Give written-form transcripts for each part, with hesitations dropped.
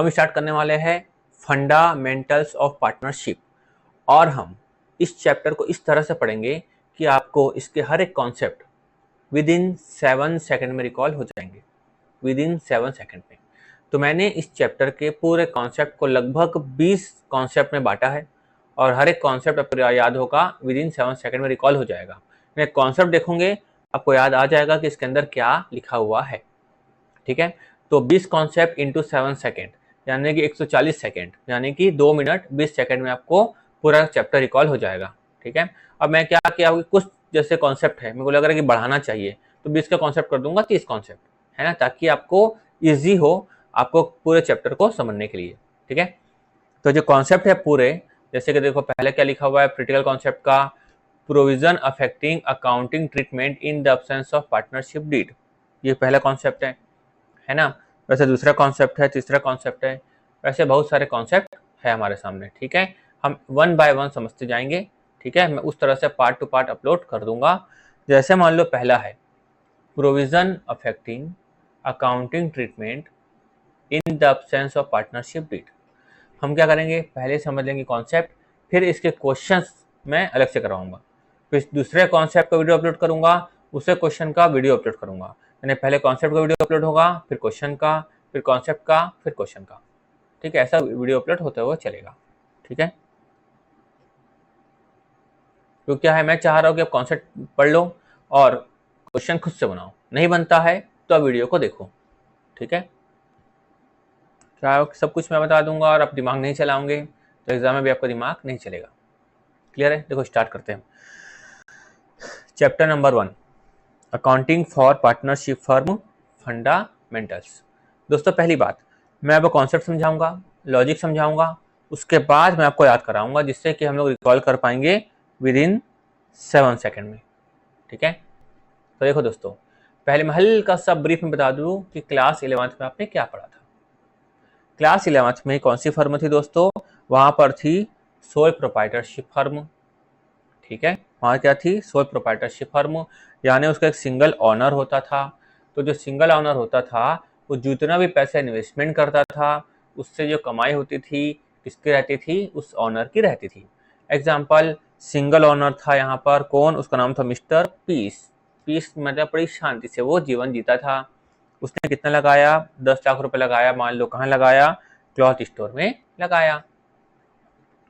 हम स्टार्ट करने वाले हैं फंडामेंटल्स ऑफ पार्टनरशिप, और हम इस चैप्टर को इस तरह से पढ़ेंगे कि आपको इसके हर एक कॉन्सेप्ट विद इन 7 सेकेंड में रिकॉल हो जाएंगे, विद इन 7 सेकेंड में। तो मैंने इस चैप्टर के पूरे कॉन्सेप्ट को लगभग 20 कॉन्सेप्ट में बांटा है, और हर एक कॉन्सेप्ट आपको याद होगा विद इन 7 सेकेंड में रिकॉल हो जाएगा। मैं कॉन्सेप्ट देखोगे आपको याद आ जाएगा कि इसके अंदर क्या लिखा हुआ है। ठीक है, तो 20 कॉन्सेप्ट इंटू 7 सेकेंड यानी कि 140 सेकेंड, यानी कि 2 मिनट 20 सेकेंड में आपको पूरा चैप्टर रिकॉल हो जाएगा। ठीक है, अब मैं क्या किया, कुछ जैसे कॉन्सेप्ट है मेरे को लग रहा है कि बढ़ाना चाहिए, तो 20 का कॉन्सेप्ट कर दूंगा 30 कॉन्सेप्ट, है ना, ताकि आपको ईजी हो आपको पूरे चैप्टर को समझने के लिए। ठीक है, तो जो कॉन्सेप्ट है पूरे, जैसे कि देखो पहले क्या लिखा हुआ है, क्रिटिकल कॉन्सेप्ट का provision affecting accounting treatment in the absence of partnership deed, ये पहला कॉन्सेप्ट है ना। वैसे दूसरा कॉन्सेप्ट है, तीसरा कॉन्सेप्ट है, वैसे बहुत सारे कॉन्सेप्ट है हमारे सामने। ठीक है, हम 1 बाय 1 समझते जाएंगे। ठीक है, मैं उस तरह से पार्ट टू पार्ट अपलोड कर दूंगा। जैसे मान लो पहला है provision affecting accounting treatment in the absence of partnership deed. हम क्या करेंगे, पहले समझ लेंगे कॉन्सेप्ट, फिर इसके क्वेश्चंस मैं अलग से करवाऊंगा, फिर दूसरे कॉन्सेप्ट का वीडियो अपलोड करूंगा, उससे क्वेश्चन का वीडियो अपलोड करूंगा। यानी पहले कॉन्सेप्ट का वीडियो अपलोड होगा, फिर क्वेश्चन का, फिर कॉन्सेप्ट का, फिर क्वेश्चन का। ठीक है, ऐसा वीडियो अपलोड होते हुए चलेगा। ठीक है, तो क्या है, मैं चाह रहा हूँ कि आप कॉन्सेप्ट पढ़ लो और क्वेश्चन खुद से बनाओ, नहीं बनता है तो आप वीडियो को देखो। ठीक है, क्या सब कुछ मैं बता दूंगा और आप दिमाग नहीं चलाओगे तो एग्जाम में भी आपका दिमाग नहीं चलेगा। क्लियर है, देखो स्टार्ट करते हैं। Chapter number 1, accounting for partnership firm fundamentals. दोस्तों पहली बात, मैं आपको कॉन्सेप्ट समझाऊंगा, लॉजिक समझाऊंगा, उसके बाद मैं आपको याद कराऊंगा, जिससे कि हम लोग रिकॉल कर पाएंगे विद इन 7 सेकेंड में। ठीक है, तो देखो दोस्तों, पहले मैं हल्का सा ब्रीफ में बता दूं कि क्लास 11th में आपने क्या पढ़ा था। क्लास 11th में कौन सी फर्म थी दोस्तों, वहां पर थी सोल प्रोप्राइटरशिप फर्म। ठीक है, वहां क्या थी, सोल प्रोप्राइटरशिप फर्म, यानी उसका एक सिंगल ऑनर होता था। तो जो सिंगल ऑनर होता था वो जितना भी पैसा इन्वेस्टमेंट करता था, उससे जो कमाई होती थी किसकी रहती थी, उस ऑनर की रहती थी। एग्जाम्पल, सिंगल ऑनर था यहाँ पर कौन, उसका नाम था मिस्टर पीस। पीस मतलब बड़ी शांति से वो जीवन जीता था। उसने कितना लगाया, 10 लाख रुपए लगाया, मान लो कहाँ लगाया, क्लॉथ स्टोर में लगाया।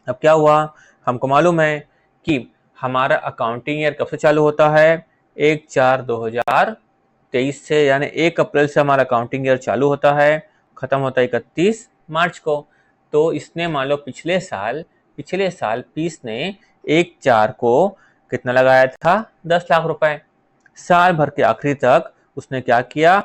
अब क्या हुआ, हमको मालूम है कि हमारा अकाउंटिंग ईयर कब से चालू होता है, 1/4/2023 से, यानी 1 अप्रैल से हमारा अकाउंटिंग ईयर चालू होता है, खत्म होता है 31 मार्च को। तो इसने मान लो पिछले साल पीस ने 1/4 को कितना लगाया था, 10 लाख रुपए। साल भर के आखिरी तक उसने क्या किया,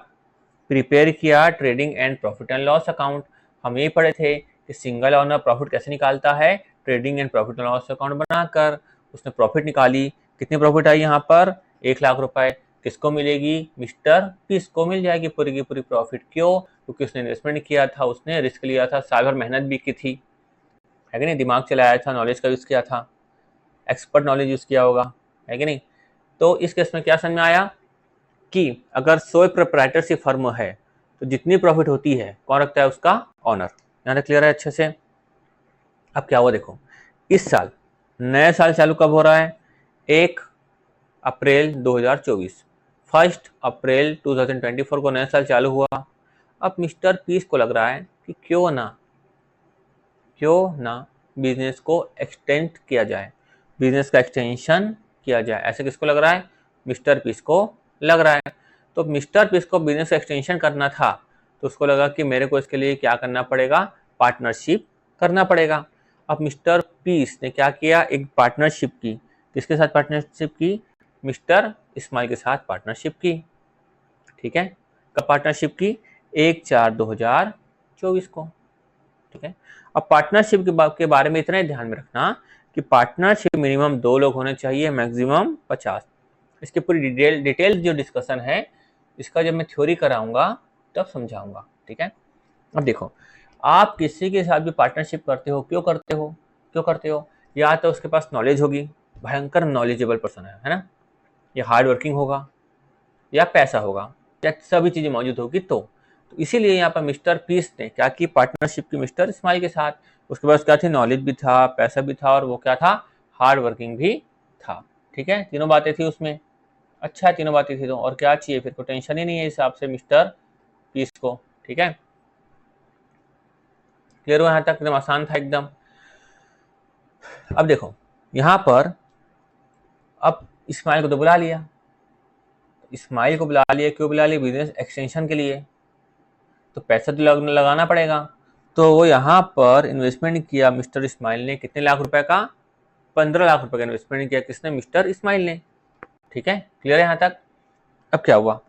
प्रिपेयर किया trading and profit and loss account. हम यही पढ़े थे कि सिंगल ऑनर प्रॉफिट कैसे निकालता है, trading and profit and loss account बनाकर। उसने प्रॉफिट निकाली, कितनी प्रॉफिट आई यहाँ पर, 1 लाख रुपए। किसको मिलेगी, मिस्टर पीस को मिल जाएगी पूरी की पूरी प्रॉफिट। क्यों, क्योंकि उसने इन्वेस्टमेंट किया था, उसने रिस्क लिया था, साल भर मेहनत भी की थी, है कि नहीं, दिमाग चलाया था, नॉलेज का यूज किया था, एक्सपर्ट नॉलेज यूज किया होगा, है कि नहीं। तो इस केस में क्या समझ में आया कि अगर सोल प्रोप्राइटरशिप फर्म है तो जितनी प्रॉफिट होती है कौन रखता है, उसका ऑनर। यहाँ तक क्लियर है अच्छे से। अब क्या हुआ देखो, इस साल नया साल चालू कब हो रहा है, 1 अप्रैल 2024, 1 अप्रैल 2024 को नया साल चालू हुआ। अब मिस्टर पीस को लग रहा है कि क्यों ना बिजनेस को एक्सटेंड किया जाए, बिजनेस का एक्सटेंशन किया जाए। ऐसे किसको लग रहा है, मिस्टर पीस को लग रहा है। तो मिस्टर पीस को बिजनेस एक्सटेंशन करना था, तो उसको लगा कि मेरे को इसके लिए क्या करना पड़ेगा, पार्टनरशिप करना पड़ेगा। अब मिस्टर पीस ने क्या किया, एक पार्टनरशिप की, किसके साथ पार्टनरशिप की, मिस्टर इस्माइल के साथ पार्टनरशिप की। ठीक है, कब पार्टनरशिप की, 1/4/2024 को। ठीक है, अब पार्टनरशिप के बारे में इतना ही ध्यान में रखना कि पार्टनरशिप मिनिमम 2 लोग होने चाहिए, मैक्सिमम 50। इसकी पूरी डिटेल जो डिस्कशन है, इसका जब मैं थ्योरी कराऊंगा तब समझाऊंगा। ठीक है, अब देखो, आप किसी के साथ भी पार्टनरशिप करते हो, क्यों करते हो, या तो उसके पास नॉलेज होगी, भयंकर नॉलेजेबल पर्सन है ना, या हार्ड वर्किंग होगा, या पैसा होगा, या सभी चीजें मौजूद होगी। तो इसीलिए यहाँ पर मिस्टर पीस ने क्या की, पार्टनरशिप की मिस्टर इस्माइल के साथ। उसके पास क्या थी, नॉलेज भी था, पैसा भी था, और वो क्या था, हार्ड वर्किंग भी था। ठीक है, तीनों बातें थी उसमें। अच्छा, तीनों बातें थी तो और क्या चाहिए फिर, कोई टेंशन ही नहीं है इस हिसाब से मिस्टर पीस को। ठीक है, क्लियर हुआ यहाँ तक, एकदम आसान था एकदम। अब देखो यहाँ पर, अब इस्माइल को तो बुला लिया, इस्माइल को बुला लिया, क्यों बुला लिया, बिजनेस एक्सटेंशन के लिए, तो पैसा तो लगाना पड़ेगा। तो वो यहाँ पर इन्वेस्टमेंट किया मिस्टर इस्माइल ने, कितने लाख रुपए का, 15 लाख रुपए का इन्वेस्टमेंट किया, किसने, मिस्टर इस्माइल ने। ठीक है, क्लियर है यहाँ तक। अब क्या हुआ,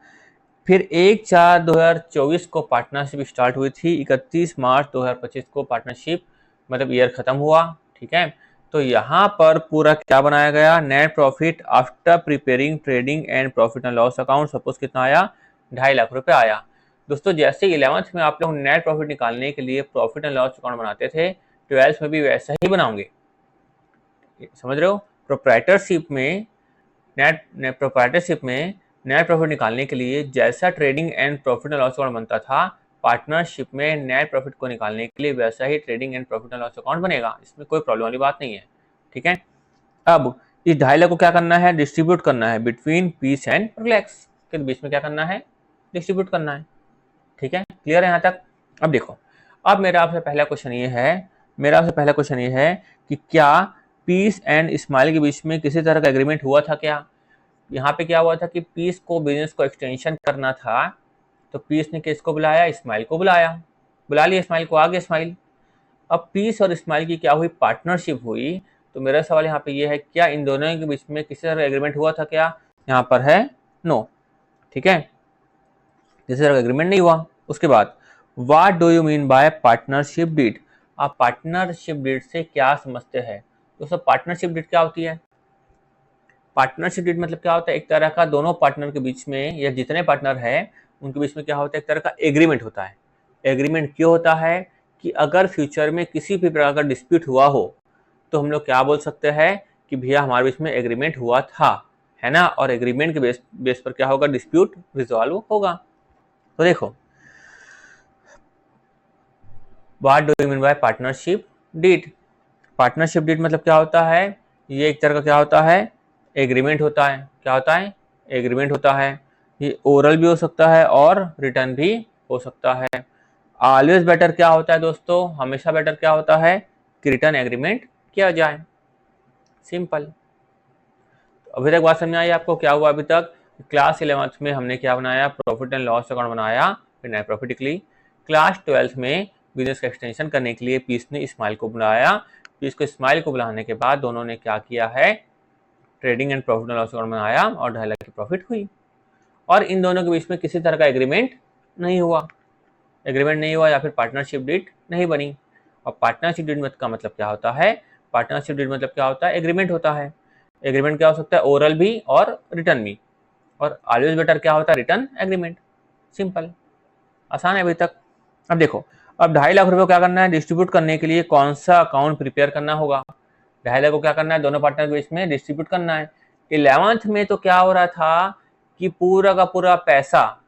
फिर 1/4/2024 को पार्टनरशिप स्टार्ट हुई थी, 31 मार्च 2025 को पार्टनरशिप मतलब ईयर खत्म हुआ। ठीक है, तो यहाँ पर पूरा क्या बनाया गया, net profit after preparing trading and profit and loss account, suppose कितना आया, 2.5 लाख रुपए आया। दोस्तों जैसे 11th में आप लोग नेट प्रॉफिट निकालने के लिए प्रॉफिट एंड लॉस अकाउंट बनाते थे, 12th में भी वैसा ही बनाओगे। समझ रहे हो, प्रोप्राइटरशिप में नेट प्रॉफिट निकालने के लिए जैसा trading and profit and loss account बनता था, पार्टनरशिप में नेट प्रॉफिट को निकालने के लिए वैसा ही trading and profit and loss account बनेगा, इसमें कोई प्रॉब्लम वाली बात नहीं है। ठीक है, अब इस 2.5 लाख को क्या करना है, डिस्ट्रीब्यूट करना है बिटवीन पीस एंड रिलैक्स के बीच में, क्या करना है, डिस्ट्रीब्यूट करना है। ठीक है, क्लियर है यहाँ तक। अब देखो, अब मेरा आपसे पहला क्वेश्चन ये है कि क्या पीस एंड इस्माइल के बीच में किसी तरह का एग्रीमेंट हुआ था क्या। यहाँ पे क्या हुआ था कि पीस को बिजनेस को एक्सटेंशन करना था, तो पीस ने किसको बुलाया, इस्माइल को बुला लिया इस्माइल को, आ गया इस्माइल। अब पीस और इस्माइल की क्या हुई, पार्टनरशिप हुई। तो मेरा सवाल यहाँ पे ये है, क्या इन दोनों के बीच में किसी तरह एग्रीमेंट हुआ था क्या, यहाँ पर है नो। ठीक है, किसी तरह एग्रीमेंट नहीं हुआ। उसके बाद what do you mean by partnership deed, आप पार्टनरशिप डीड से क्या समझते हैं। दोस्तों पार्टनरशिप डीड क्या होती है, पार्टनरशिप डीड मतलब क्या होता है, एक तरह का दोनों पार्टनर के बीच में या जितने पार्टनर है उनके बीच में क्या होता है, एक तरह का एग्रीमेंट होता है। एग्रीमेंट क्यों होता है कि अगर फ्यूचर में किसी भी प्रकार का डिस्प्यूट हुआ हो तो हम लोग क्या बोल सकते हैं कि भैया हमारे बीच में एग्रीमेंट हुआ था, है ना, और एग्रीमेंट के बेस पर क्या होगा, डिस्प्यूट रिजॉल्व होगा। तो देखो what do you mean by partnership deed, partnership deed मतलब क्या होता है, ये एक तरह का क्या होता है, एग्रीमेंट होता है। क्या होता है, एग्रीमेंट होता है। ये ओरल भी हो सकता है और रिटर्न भी हो सकता है। ऑलवेज बेटर क्या होता है दोस्तों, हमेशा बेटर क्या होता है कि रिटर्न एग्रीमेंट किया जाए, सिंपल। तो अभी तक बात समझ आई आपको, क्या हुआ अभी तक, क्लास 11th में हमने क्या बनाया, प्रॉफिट एंड लॉस अकाउंट बनाया, फिर नेट प्रॉफिट निकली। क्लास 12th में बिजनेस का एक्सटेंशन करने के लिए पीस ने इस्माइल को बुलाया, पीस को इस्माइल को बुलाने के बाद दोनों ने क्या किया है, trading and profit and loss account बनाया और 2.5 लाख की प्रॉफिट हुई। और इन दोनों के बीच में किसी तरह का एग्रीमेंट नहीं हुआ, या फिर पार्टनरशिप डीड नहीं बनी। और पार्टनरशिप डीड का मतलब क्या होता है, पार्टनरशिप डीड मतलब क्या होता है, एग्रीमेंट होता है। एग्रीमेंट क्या हो सकता है, ओरल भी और रिटर्न भी। और ऑलवेज बेटर क्या होता है, रिटर्न एग्रीमेंट, सिंपल, आसान है अभी तक। अब देखो, अब 2.5 लाख रुपए को क्या करना है, डिस्ट्रीब्यूट करने के लिए कौन सा अकाउंट प्रिपेयर करना होगा, 2.5 लाख को क्या करना है, दोनों पार्टनर के बीच में डिस्ट्रीब्यूट करना है। 11th में तो क्या हो रहा था कि पूरा का पूरा पैसा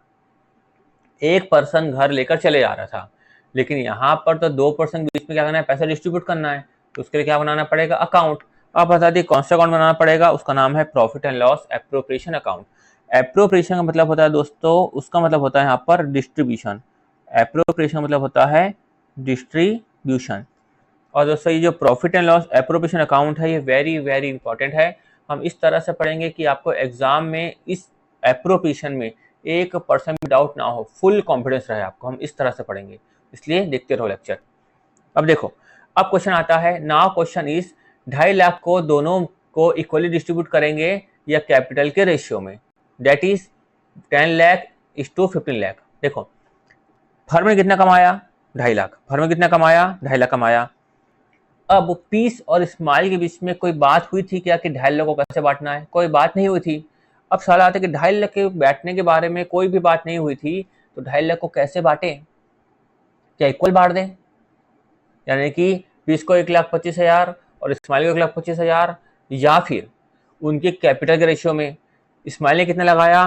एक पर्सन घर लेकर चले जा रहा था, लेकिन यहाँ पर तो 2 पर्सन के बीच में क्या करना है, पैसा डिस्ट्रीब्यूट करना है। तो उसके लिए क्या बनाना पड़ेगा, अकाउंट। आप बता दी कौन सा अकाउंट बनाना पड़ेगा, उसका नाम है profit and loss appropriation account. Appropriation का मतलब होता है दोस्तों, उसका मतलब होता है यहाँ पर डिस्ट्रीब्यूशन। एप्रोप्रिएशन मतलब होता है डिस्ट्रीब्यूशन। और दोस्तों ये जो profit and loss appropriation account है, ये वेरी वेरी इंपॉर्टेंट है। हम इस तरह से पढ़ेंगे कि आपको एग्जाम में इस एप्रोप्रिएशन में 1% भी डाउट ना हो, फुल कॉन्फिडेंस रहे आपको, हम इस तरह से पढ़ेंगे, इसलिए देखते रहो लेक्चर। अब देखो, अब क्वेश्चन आता है, नाउ क्वेश्चन इज 2.5 लाख को दोनों को इक्वली डिस्ट्रीब्यूट करेंगे या कैपिटल के रेशियो में, that is 10 lakh is to 15 lakh. देखो फर्म ने कितना कमाया, 2.5 लाख, फर्म ने कितना कमाया, 2.5 लाख कमाया। अब पीस और इस्माइल के बीच में कोई बात हुई थी क्या कि 2.5 लाख को कैसे बांटना है, कोई बात नहीं हुई थी। अब सवाल आता है कि 2.5 लाख के बैठने के बारे में कोई भी बात नहीं हुई थी, तो 2.5 लाख को कैसे बांटे, क्या इक्वल बांट दें, यानी कि पीस को 1,25,000 और इस्माइल को 1,25,000, या फिर उनके कैपिटल के रेशियो में इस्माइल ने कितना लगाया,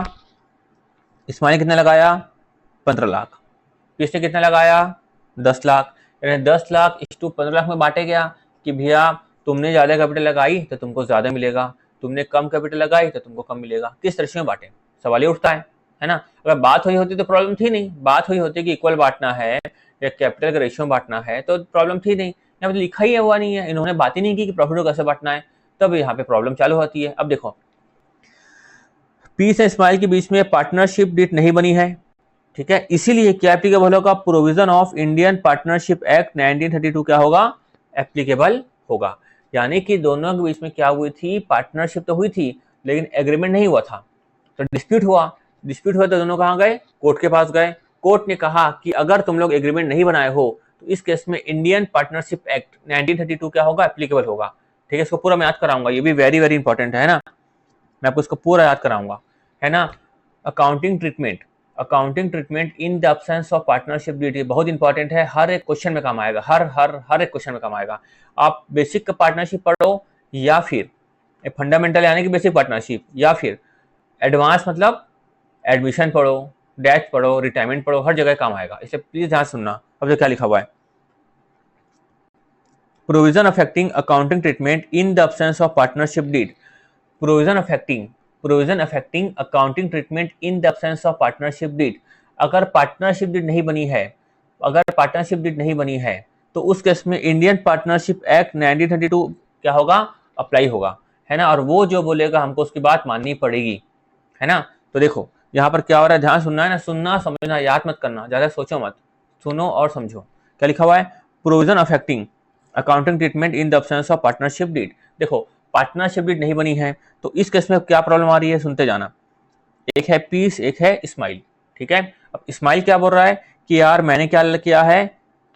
15 लाख, किसने कितना लगाया 10 लाख, यानी 10 लाख इस टू 15 लाख में बांटे गया कि भैया तुमने ज़्यादा कैपिटल लगाई तो तुमको ज़्यादा मिलेगा, तुमने कम कैपिटल लगाई तो तुमको कम मिलेगा। किस तरह से बांटे, सवाल ये उठता है ना। अगर बात हुई होती तो प्रॉब्लम थी नहीं, बात हुई होती कि इक्वल बांटना है या कैपिटल का रेशियो बांटना है तो प्रॉब्लम थी नहीं। यहाँ पे लिखा ही हुआ नहीं है, इन्होंने बात ही नहीं की कि प्रॉफिट को कैसे बांटना है, तब यहाँ पे प्रॉब्लम चालू होती है। अब देखो पीस एंड स्माइल के बीच में पार्टनरशिप डीड नहीं बनी है, ठीक है, इसीलिए क्या एप्लीकेबल होगा, provision of Indian partnership act 1932 क्या होगा, एप्लीकेबल होगा। यानी कि दोनों के बीच में क्या हुई थी, पार्टनरशिप तो हुई थी लेकिन एग्रीमेंट नहीं हुआ था, तो डिस्प्यूट हुआ तो दोनों कहाँ गए, कोर्ट के पास गए। कोर्ट ने कहा कि अगर तुम लोग एग्रीमेंट नहीं बनाए हो तो इस केस में इंडियन पार्टनरशिप एक्ट 1932 क्या होगा, एप्लीकेबल होगा। ठीक है, इसको पूरा मैं याद कराऊंगा, ये भी वेरी वेरी इंपॉर्टेंट है ना, मैं आपको इसको पूरा याद कराऊंगा, है ना। Accounting treatment in the absence of partnership duty बहुत इंपॉर्टेंट है, हर एक क्वेश्चन में काम आएगा, हर एक क्वेश्चन में काम आएगा। आप बेसिक का पार्टनरशिप पढ़ो या फिर फंडामेंटल यानी कि बेसिक पार्टनरशिप, या फिर एडवांस मतलब एडमिशन पढ़ो, डेथ पढ़ो, रिटायरमेंट पढ़ो, हर जगह काम आएगा, इसे प्लीज ध्यान सुनना। अब जो क्या लिखा हुआ है, provision affecting accounting treatment in the absence of partnership deed, provision affecting accounting treatment in the absence of partnership deed. अगर पार्टनरशिप डीड नहीं बनी है, तो उस केस में इंडियन पार्टनरशिप एक्ट 1932 क्या होगा, अप्लाई होगा, है ना। और वो जो बोलेगा हमको उसकी बात माननी पड़ेगी, है ना। तो देखो यहाँ पर क्या हो रहा है, ध्यान सुनना है ना, सुनना समझना, याद मत करना, ज्यादा सोचो मत, सुनो और समझो। क्या लिखा हुआ है, provision affecting accounting treatment in the absence of partnership deed. देखो पार्टनरशिप डीड नहीं बनी है तो इस केस में क्या प्रॉब्लम आ रही है, सुनते जाना। एक है पीस, एक है स्माइल, ठीक है। अब स्माइल क्या बोल रहा है कि यार मैंने क्या किया है,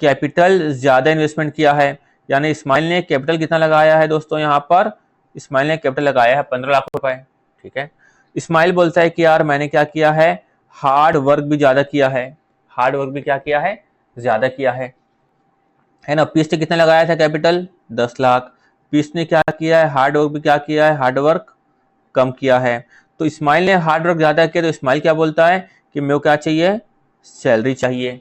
कैपिटल ज्यादा इन्वेस्टमेंट किया है, यानी स्माइल ने कैपिटल कितना लगाया है दोस्तों, यहाँ पर स्माइल ने कैपिटल लगाया है 15 लाख रुपए, ठीक है। स्माइल बोलता है कि यार मैंने क्या किया है, हार्ड वर्क भी ज्यादा किया है, ज्यादा किया है ना। पीस ने कितना लगाया था कैपिटल, 10 लाख। पीस ने क्या किया है, हार्ड वर्क भी क्या किया है, हार्ड वर्क कम किया है। तो स्माइल ने हार्ड वर्क ज्यादा किया तो स्माइल क्या बोलता है कि मेरे को क्या चाहिए, सैलरी चाहिए, है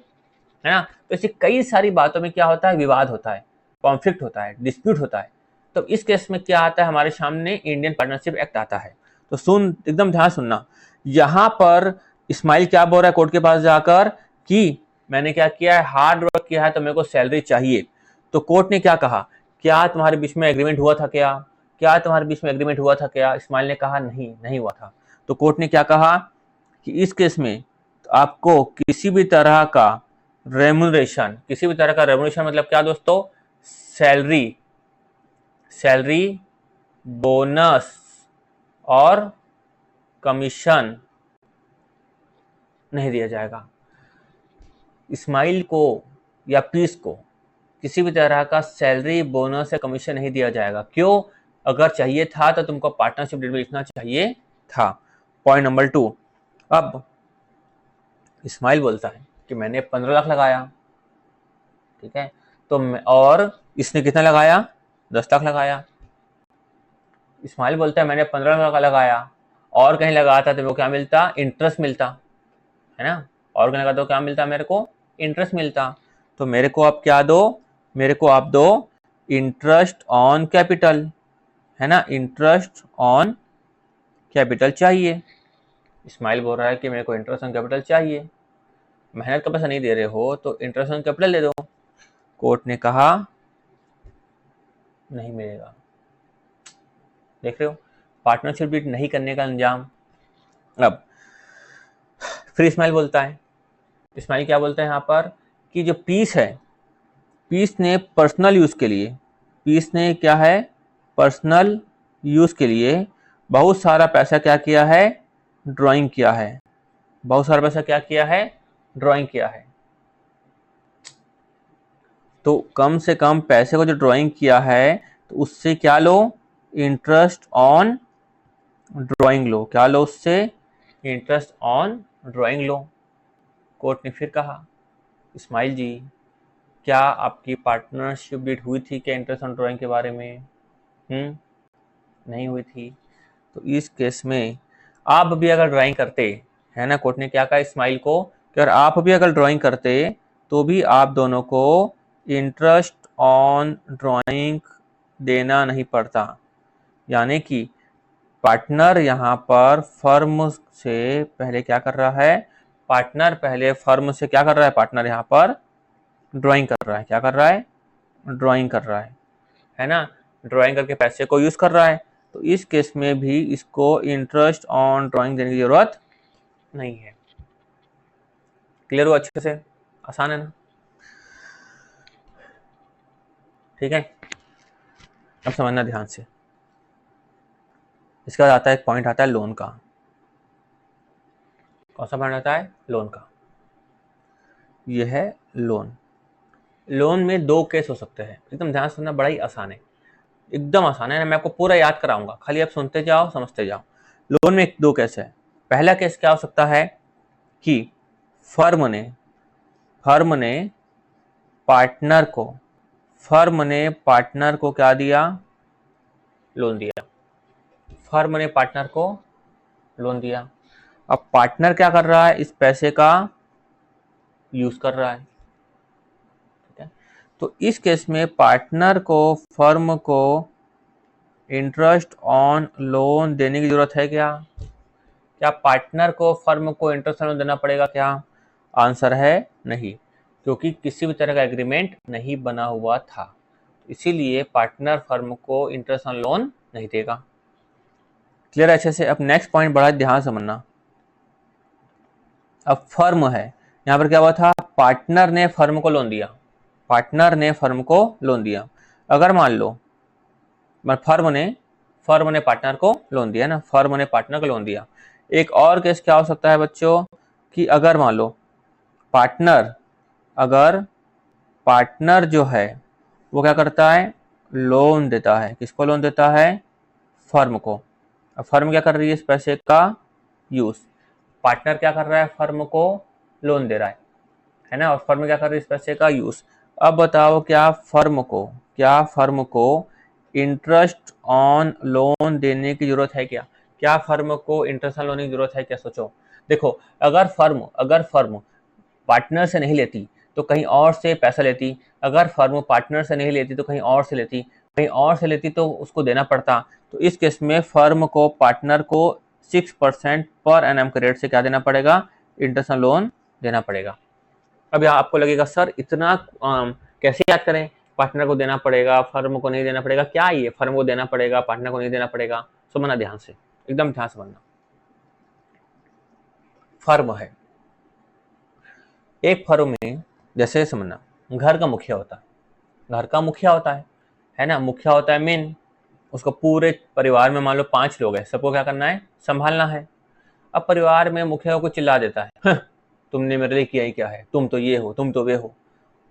ना। तो ऐसी कई सारी बातों में क्या होता है, विवाद होता है, कॉन्फ्लिक्ट होता है, डिस्प्यूट होता है। तो इस केस में क्या आता है हमारे सामने, इंडियन पार्टनरशिप एक्ट आता है। तो सुन, एकदम ध्यान सुनना, यहां पर स्माइल क्या बोल रहा है कोर्ट के पास जाकर कि मैंने क्या किया है, हार्ड वर्क किया है तो मेरे को सैलरी चाहिए। तो कोर्ट ने क्या कहा, क्या तुम्हारे बीच में एग्रीमेंट हुआ था क्या, स्माइल ने कहा नहीं हुआ था। तो कोर्ट ने क्या कहा कि इस केस में आपको किसी भी तरह का रेमुनरेशन मतलब क्या दोस्तों, सैलरी बोनस और कमीशन नहीं दिया जाएगा। स्माइल को या पीस को किसी भी तरह का सैलरी बोनस या कमीशन नहीं दिया जाएगा। क्यों, अगर चाहिए था तो तुमको पार्टनरशिप डीड में लिखना चाहिए था। पॉइंट नंबर 2, अब स्माइल बोलता है कि मैंने 15 लाख लगाया, ठीक है, तो और इसने कितना लगाया, 10 लाख लगाया। स्माइल बोलता है मैंने 15 लाख लगाया, और कहीं लगाता तो वो क्या मिलता, इंटरेस्ट मिलता, है ना। और कहीं लगा तो क्या मिलता, मेरे को इंटरेस्ट मिलता। तो मेरे को आप क्या दो, इंटरेस्ट ऑन कैपिटल, है ना, इंटरेस्ट ऑन कैपिटल चाहिए। स्माइल बोल रहा है कि मेरे को इंटरेस्ट ऑन कैपिटल चाहिए, मेहनत का पैसा नहीं दे रहे हो तो इंटरेस्ट ऑन कैपिटल दे दो। कोर्ट ने कहा नहीं मिलेगा। देख रहे हो, पार्टनरशिप डीड नहीं करने का अंजाम। अब फिर स्माइल बोलता है, स्माइल क्या बोलता है यहाँ पर कि जो पीस है, पीस ने पर्सनल यूज के लिए, पर्सनल यूज के लिए बहुत सारा पैसा क्या किया है, ड्राइंग किया है, ड्राइंग किया है। तो कम से कम पैसे को जो ड्राइंग किया है तो उससे क्या लो, इंटरेस्ट ऑन ड्राइंग लो, क्या लो उससे, interest on drawing low. Court ने फिर कहा स्माइल जी क्या आपकी पार्टनरशिप डीड हुई थी क्या इंटरेस्ट ऑन ड्राइंग के बारे में, नहीं हुई थी। तो इस केस में आप भी अगर ड्राइंग करते, है ना, कोर्ट ने क्या कहा स्माइल को कि अगर आप भी अगर ड्राइंग करते तो भी आप दोनों को इंटरेस्ट ऑन ड्राइंग देना नहीं पड़ता। यानी कि पार्टनर यहाँ पर फर्म से पहले क्या कर रहा है, पार्टनर पहले फर्म से क्या कर रहा है, पार्टनर यहाँ पर ड्राइंग कर रहा है। क्या कर रहा है, ड्राइंग कर रहा है ना, ड्राइंग करके पैसे को यूज कर रहा है। तो इस केस में भी इसको इंटरेस्ट ऑन ड्राइंग देने की जरूरत नहीं है। क्लियर हुआ अच्छे से, आसान है ना, ठीक है। अब समझना ध्यान से। इसके बाद आता है एक पॉइंट आता है लोन का। कौन सा पॉइंट आता है, लोन का। यह है लोन। लोन में दो केस हो सकते हैं, एकदम ध्यान से सुनना, बड़ा ही आसान है, एकदम आसान है ना, मैं आपको पूरा याद कराऊंगा, खाली आप सुनते जाओ समझते जाओ। लोन में दो केस है। पहला केस क्या हो सकता है कि फर्म ने पार्टनर को क्या दिया, लोन दिया। फर्म ने पार्टनर को लोन दिया। अब पार्टनर क्या कर रहा है, इस पैसे का यूज कर रहा है, ठीक है। तो इस केस में पार्टनर को फर्म को इंटरेस्ट ऑन लोन देने की जरूरत है क्या? क्या पार्टनर को फर्म को इंटरेस्ट ऑन लोन देना पड़ेगा क्या? आंसर है नहीं, क्योंकि किसी भी तरह का एग्रीमेंट नहीं बना हुआ था, इसीलिए पार्टनर फर्म को इंटरेस्ट ऑन लोन नहीं देगा। क्लियर है अच्छे से। अब नेक्स्ट पॉइंट बड़ा ध्यान से समझना। अब फर्म है, यहाँ पर क्या हुआ था, पार्टनर ने फर्म को लोन दिया, अगर मान लो फर्म ने पार्टनर को लोन दिया ना, फर्म ने पार्टनर को लोन दिया। एक और केस क्या हो सकता है बच्चों, कि अगर मान लो पार्टनर जो है वो क्या करता है, लोन देता है। किसको लोन देता है, फर्म को। अब फर्म क्या कर रही है, इस पैसे का यूज। पार्टनर क्या कर रहा है, फर्म को लोन दे रहा है ना, और फर्म क्या कर रही है, इस पैसे का यूज। अब बताओ क्या फर्म को इंटरेस्ट ऑन लोन देने की जरूरत है क्या? क्या फर्म को इंटरेस्ट ऑन लोन की जरूरत है क्या? सोचो, देखो, अगर फर्म पार्टनर से नहीं लेती तो कहीं और से पैसा लेती, अगर फर्म पार्टनर से नहीं लेती तो कहीं और से लेती, तो उसको देना पड़ता। तो इस केस में फर्म को पार्टनर को 6% पर एनएम के रेट से क्या देना पड़ेगा, इंटरेस्ट ऑन लोन देना पड़ेगा। अब यहाँ आपको लगेगा सर इतना कैसे याद करें, पार्टनर को देना पड़ेगा फर्म को नहीं देना पड़ेगा, क्या ये फर्म को देना पड़ेगा पार्टनर को नहीं देना पड़ेगा? समझना ध्यान से, एकदम ध्यान से समझना। फर्म है, एक फर्म में जैसे समझना, घर का मुखिया होता है ना, मुखिया होता है मेन। उसको पूरे परिवार में मान लो 5 लोग हैं, सबको क्या करना है, संभालना है। अब परिवार में मुखिया को चिल्ला देता है, तुमने मेरे लिए किया ही क्या है, तुम तो ये हो, तुम तो वे हो।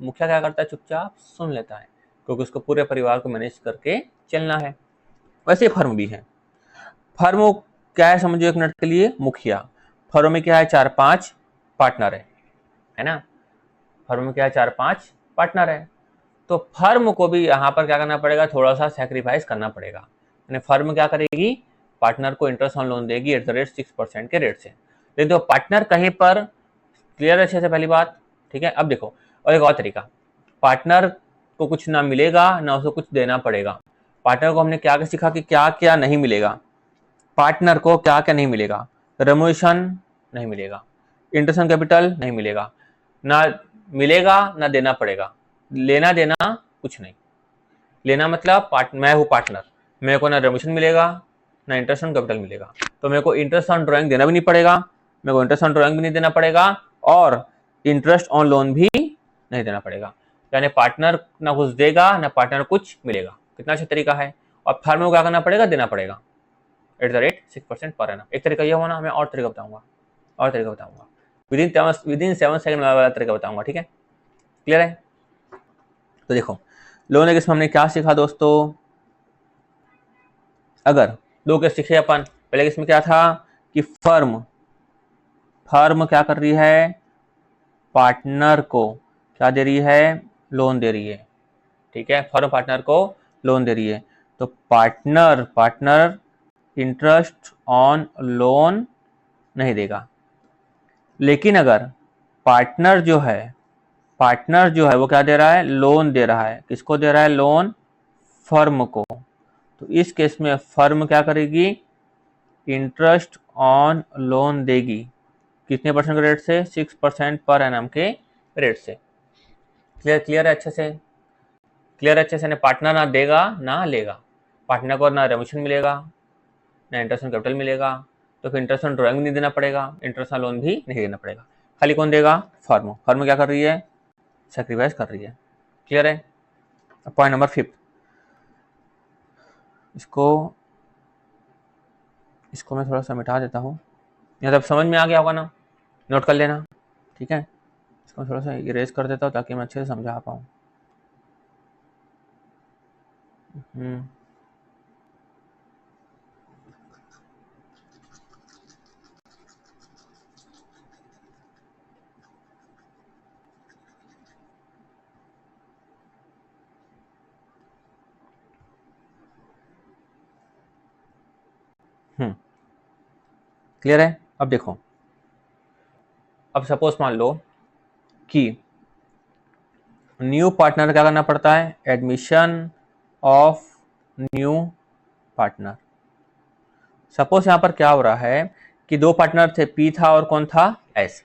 मुखिया क्या करता है, चुपचाप सुन लेता है, क्योंकि उसको पूरे परिवार को मैनेज करके चलना है। वैसे फर्म भी है। फर्म क्या है समझो एक मिनट के लिए, मुखिया। फर्म में क्या है, 4-5 पार्टनर है ना, फर्म में क्या है, 4-5 पार्टनर है। तो फर्म को भी यहाँ पर क्या करना पड़ेगा, थोड़ा सा सेक्रीफाइस करना पड़ेगा। यानी फर्म क्या करेगी, पार्टनर को इंटरेस्ट ऑन लोन देगी एट द रेट 6% के रेट से। लेकिन तो पार्टनर कहीं पर, क्लियर अच्छे से पहली बात, ठीक है। अब देखो, और एक और तरीका, पार्टनर को कुछ ना मिलेगा ना उसको कुछ देना पड़ेगा। पार्टनर को हमने क्या क्या सीखा कि क्या क्या नहीं मिलेगा, पार्टनर को क्या क्या नहीं मिलेगा, रेमोनेशन नहीं मिलेगा, इंटरेस्ट ऑन कैपिटल नहीं मिलेगा, ना मिलेगा ना देना पड़ेगा, लेना देना कुछ नहीं। लेना मतलब मैं हूँ पार्टनर, मेरे को ना रेमोनेशन मिलेगा ना इंटरेस्ट ऑन कैपिटल मिलेगा, तो मेरे को इंटरेस्ट ऑन ड्राइंग देना भी नहीं पड़ेगा, मेरे को इंटरेस्ट ऑन ड्राइंग भी नहीं देना पड़ेगा, और इंटरेस्ट ऑन लोन भी नहीं देना पड़ेगा। यानी पार्टनर ना कुछ देगा ना पार्टनर कुछ मिलेगा। कितना अच्छा तरीका है। और फर्म को क्या करना पड़ेगा, देना पड़ेगा at the rate 6% per annum. एक तरीका ये होना, मैं और तरीका बताऊंगा विदिन 7 सेकंड वाला तरीका बताऊंगा, ठीक है। क्लियर है। तो देखो, लोन केस में हमने क्या सीखा दोस्तों, अगर दो केस सीखे अपन। पहले केस में क्या था कि फर्म क्या कर रही है, पार्टनर को क्या दे रही है, लोन दे रही है, ठीक है। फर्म पार्टनर को लोन दे रही है, तो पार्टनर इंटरेस्ट ऑन लोन नहीं देगा। लेकिन अगर पार्टनर जो है वो क्या दे रहा है, लोन दे रहा है। किसको दे रहा है, लोन, फर्म को। तो इस केस में फर्म क्या करेगी, इंटरेस्ट ऑन लोन देगी। कितने परसेंट के रेट से, 6% पर एनम के रेट से। क्लियर है अच्छे से, पार्टनर ना देगा ना लेगा, पार्टनर को ना रेमिशन मिलेगा ना इंटरेस्ट ऑन कैपिटल मिलेगा, तो फिर इंटरेस्ट ऑन ड्राइंग नहीं देना पड़ेगा, इंटरेस्ट ऑन लोन भी नहीं देना पड़ेगा। खाली कौन देगा, फर्म क्या कर रही है, सेक्रीफाइस कर रही है। क्लियर है। पॉइंट नंबर 5, इसको मैं थोड़ा सा मिटा देता हूँ, या तब समझ में आ गया होगा ना, नोट कर लेना, ठीक है। इसको थोड़ा सा इरेज कर देता हूँ ताकि मैं अच्छे से समझा पाऊँ। क्लियर है। अब देखो, अब सपोज मान लो कि न्यू पार्टनर क्या करना पड़ता है, admission of new partner. Suppose यहां पर क्या हो रहा है कि दो पार्टनर थे, पी था और कौन था, एस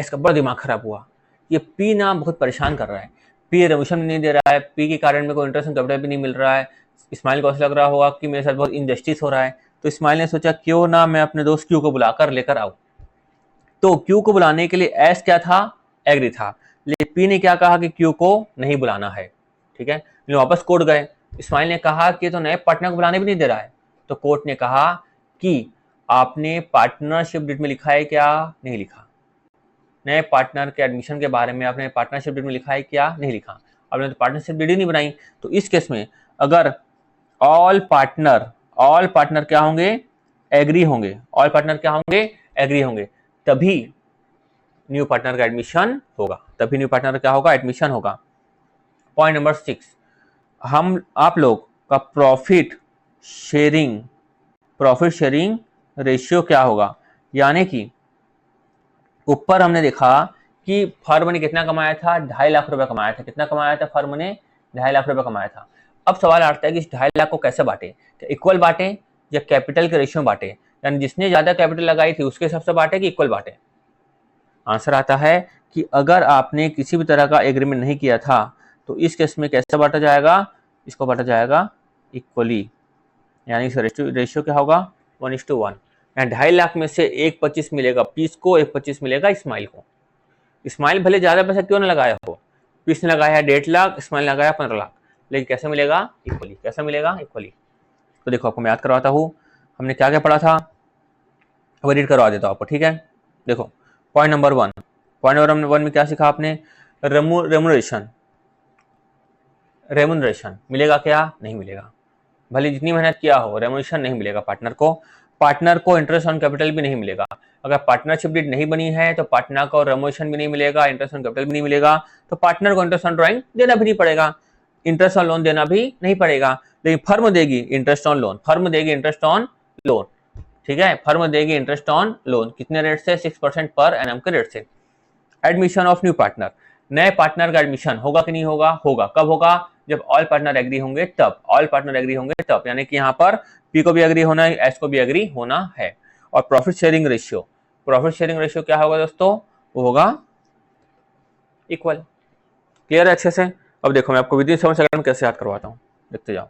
का बड़ा दिमाग खराब हुआ। ये पी ना बहुत परेशान कर रहा है, पी रेमिशन नहीं दे रहा है, पी के कारण मेरे को इंटरेस्ट ऑन कैपिटल भी नहीं मिल रहा है। इस्माइल को ऐसा लग रहा होगा कि मेरे साथ बहुत इनजस्टिस हो रहा है, तो इस्माइल ने सोचा क्यों ना मैं अपने दोस्त क्यू को बुलाकर लेकर आऊं। तो क्यू को बुलाने के लिए एस क्या था, एग्री था, लेकिन पी ने क्या कहा कि क्यू को नहीं बुलाना है। ठीक है, वापस कोर्ट गए, इस्माइल ने कहा कि तो नए पार्टनर को बुलाने भी नहीं दे रहा है। तो कोर्ट ने कहा कि आपने पार्टनरशिप डीड में लिखा है क्या, नहीं लिखा। नए पार्टनर के एडमिशन के बारे में आपने पार्टनरशिप डीड में लिखा है क्या, नहीं लिखा। आपने तो पार्टनरशिप डीड ही नहीं बनाई। तो इस केस में अगर ऑल पार्टनर क्या होंगे, एग्री होंगे, ऑल पार्टनर क्या होंगे, एग्री होंगे, तभी न्यू पार्टनर का एडमिशन होगा, तभी न्यू पार्टनर क्या होगा, एडमिशन होगा। पॉइंट नंबर 6, आप लोग का प्रॉफिट शेयरिंग रेशियो क्या होगा। यानी कि ऊपर हमने देखा कि फर्म ने कितना कमाया था, 2.5 लाख रुपए कमाया था। कितना कमाया था फर्म ने, 2.5 लाख रुपए कमाया था। अब सवाल आता है कि इस 2.5 लाख को कैसे बांटे, क्या इक्वल बांटे या कैपिटल के रेशियो बांटे, यानी जिसने ज्यादा कैपिटल लगाई थी उसके हिसाब से बांटे कि इक्वल बांटे। आंसर आता है कि अगर आपने किसी भी तरह का एग्रीमेंट नहीं किया था तो इस केस में कैसे बांटा जाएगा, इसको बांटा जाएगा इक्वली, यानी रेशियो क्या होगा, 1:1। 2.5 लाख में से 1.25 मिलेगा पीस को, 1.25 मिलेगा इस्माइल को। इस्माइल भले ज्यादा पैसा क्यों ना लगाया हो, पीस ने लगाया 1.5 लाख, इस्माइल ने लगाया 15 लाख, लेकिन कैसे मिलेगा, इक्वली। कैसे मिलेगा, इक्वली। तो देखो आपको मैं याद करवाता हूं, हमने क्या क्या पढ़ा था, अब रीड करवा देता हूं आपको, ठीक है। देखो पॉइंट नंबर 1 में क्या सीखा आपने, रेमुनरेशन मिलेगा क्या, नहीं मिलेगा। भले जितनी मेहनत किया हो, रेमुनेशन नहीं मिलेगा पार्टनर को इंटरेस्ट ऑन कैपिटल भी नहीं मिलेगा। अगर पार्टनरशिप डीड नहीं बनी है तो पार्टनर को रेमुनेशन भी नहीं मिलेगा, इंटरेस्ट ऑन कैपिटल भी नहीं मिलेगा, तो पार्टनर को इंटरेस्ट ऑन ड्राइंग देना भी नहीं पड़ेगा, इंटरेस्ट ऑन लोन देना भी नहीं पड़ेगा। लेकिन फर्म देगी इंटरेस्ट ऑन लोन, ठीक है, फर्म देगी इंटरेस्ट ऑन लोन, कितने रेट से, 6% पर एनम के रेट से। एडमिशन ऑफ न्यू पार्टनर, नए पार्टनर का एडमिशन होगा कि नहीं होगा, होगा। कब होगा, जब ऑल पार्टनर एग्री होंगे तब, यानी कि यहाँ पर पी को भी एग्री होना है, एस को भी एग्री होना है। और प्रॉफिट शेयरिंग रेशियो क्या होगा दोस्तों, वो होगा इक्वल। क्लियर है अच्छे से। अब देखो मैं आपको विदिन 7 सेकंड में कैसे याद करवाता हूँ, देखते जाओ।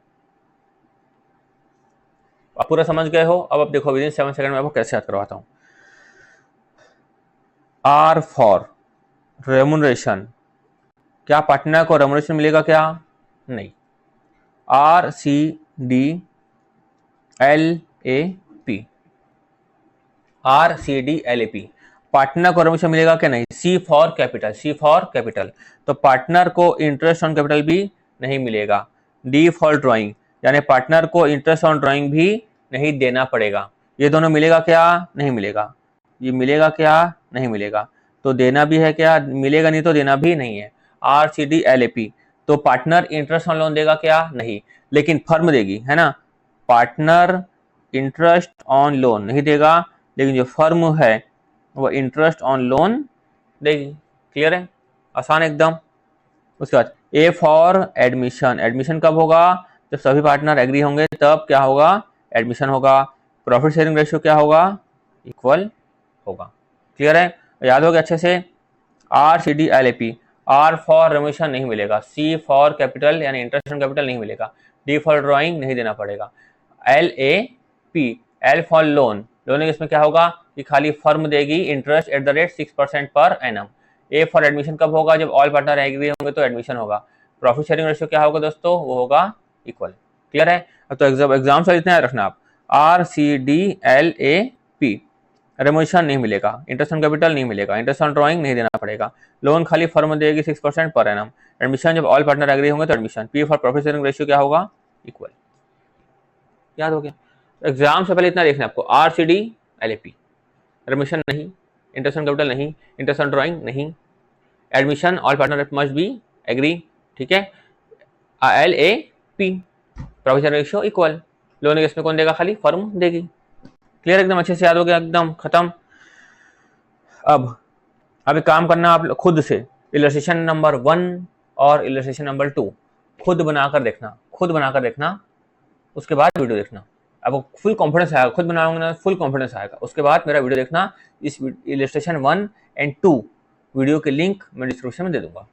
आप पूरा समझ गए हो, अब देखो विदिन 7 सेकंड में आपको कैसे याद करवाता हूँ। आर फॉर रेमुनरेशन, क्या पार्टनर को रेमुनरेशन मिलेगा क्या, नहीं। RCDLAP, पार्टनर को रेमुनरेशन मिलेगा क्या, नहीं। C फॉर कैपिटल, तो पार्टनर को इंटरेस्ट ऑन कैपिटल भी नहीं मिलेगा। D फॉर ड्राइंग, यानी पार्टनर को इंटरेस्ट ऑन ड्राइंग भी नहीं देना पड़ेगा। ये दोनों मिलेगा क्या, नहीं मिलेगा। ये मिलेगा क्या, नहीं मिलेगा। तो देना भी है क्या, मिलेगा नहीं तो देना भी नहीं है। RCDLAP, तो पार्टनर इंटरेस्ट ऑन लोन देगा क्या, नहीं, लेकिन फर्म देगी, है ना। पार्टनर इंटरेस्ट ऑन लोन नहीं देगा, लेकिन जो फर्म है वो इंटरेस्ट ऑन लोन देगी। क्लियर है, आसान एकदम। उसके बाद ए फॉर एडमिशन, एडमिशन कब होगा, जब सभी पार्टनर एग्री होंगे तब क्या होगा, एडमिशन होगा। प्रॉफिट शेयरिंग रेशियो क्या होगा, इक्वल होगा। क्लियर है, याद हो गया अच्छे से। R C D L A P, R for remission नहीं मिलेगा, सी फॉर कैपिटल यानी इंटरेस्ट ऑन कैपिटल नहीं मिलेगा, डी फॉर ड्रॉइंग नहीं देना पड़ेगा, L A P, L for loan, loan इसमें क्या होगा कि खाली फर्म देगी interest at the rate 6% per annum. A for admission कब होगा, जब ऑल पार्टनर एग्री होंगे तो एडमिशन होगा। प्रॉफिट शेयरिंग रेशियो क्या होगा दोस्तों, वो होगा इक्वल। क्लियर है, तो एग्जाम से इतना रखना आप, R C D L A P, promotion नहीं मिलेगा, इंटरेस्ट ऑन कैपिटल नहीं मिलेगा, इंटरेस्ट ऑन ड्रॉइंग नहीं देना पड़ेगा, लोन खाली फर्म देगी 6% पर एनम, एडमिशन जब ऑल पार्टनर एग्री होंगे तो admission. P for profit sharing ratio क्या होगा, इक्वल। याद हो गया। एग्जाम से पहले इतना देखना आपको, R C D L A P, remission नहीं, इंटरेस्ट ऑन कैपिटल नहीं, इंटरेस्ट ऑन ड्रॉइंग नहीं, admission all partner must be agree, ठीक है। L A P, profit sharing ratio equal, loan इसमें कौन देगा, खाली फर्म देगी। क्लियर, एकदम अच्छे से याद हो गया, एकदम खत्म। अब एक काम करना आप खुद से, इलस्ट्रेशन नंबर 1 और इलस्ट्रेशन नंबर 2 खुद बनाकर देखना, उसके बाद वीडियो देखना। आपको फुल कॉन्फिडेंस आएगा, खुद बनाओगे ना फुल कॉन्फिडेंस आएगा। उसके बाद मेरा वीडियो देखना, इस इलस्ट्रेशन 1 एंड 2 वीडियो के लिंक मैं डिस्क्रिप्शन में दे दूंगा।